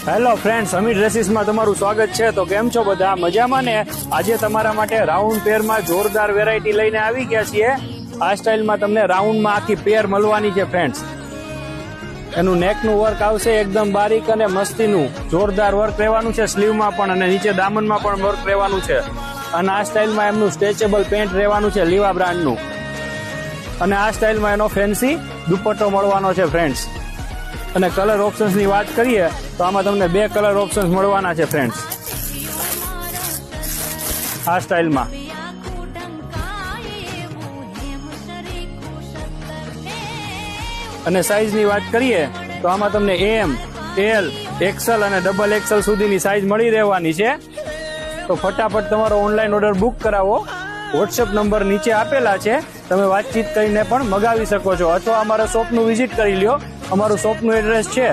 Hello friends, અમીર ડ્રેસીસમાં તમારું સ્વાગત છે. તો કેમ છો બધા? મજામાં ને? આજે તમારા માટે રાઉન્ડ પેરમાં જોરદાર વેરાયટી લઈને આવી ગયા છીએ. આ સ્ટાઇલમાં તમને રાઉન્ડમાં આખી પેર મળવાની છે ફ્રેન્ડ્સ. એનું નેકનું વર્ક આવશે એકદમ બારીક અને મસ્તીનું જોરદાર વર્ક રહેવાનું છે. સ્લીવમાં પણ અને નીચે દામનમાં પણ વર્ક રહેવાનું છે. અને આ સ્ટાઇલમાં એમનું સ્ટ્રેચેબલ પેન્ટ રહેવાનું છે લીવા બ્રાન્ડનું. અને આ સ્ટાઇલમાં એનો ફેન્સી દુપટ્ટો મળવાનો છે ફ્રેન્ડ્સ. અને કલર ઓપ્શન્સની વાત કરીએ તો આમાં તમને 2 કલર ઓપ્શન્સ મળવાના છે ફ્રેન્ડ્સ. આ સ્ટાઇલમાં અને સાઈઝની વાત કરીએ તો આમાં તમને એમ, એલ, એક્સેલ અને ડબલ એક્સેલ સુધીની સાઈઝ મળી રહેવાની છે. તો ફટાફટ તમારો ઓનલાઈન ઓર્ડર બુક કરાવો. વોટ્સએપ નંબર નીચે આપેલા છે, તમે વાતચીત કરીને પણ મગાવી શકો છો, અથવા અમારા શોપનું વિઝિટ કરી લ્યો. અમારું શોપનું એડ્રેસ છે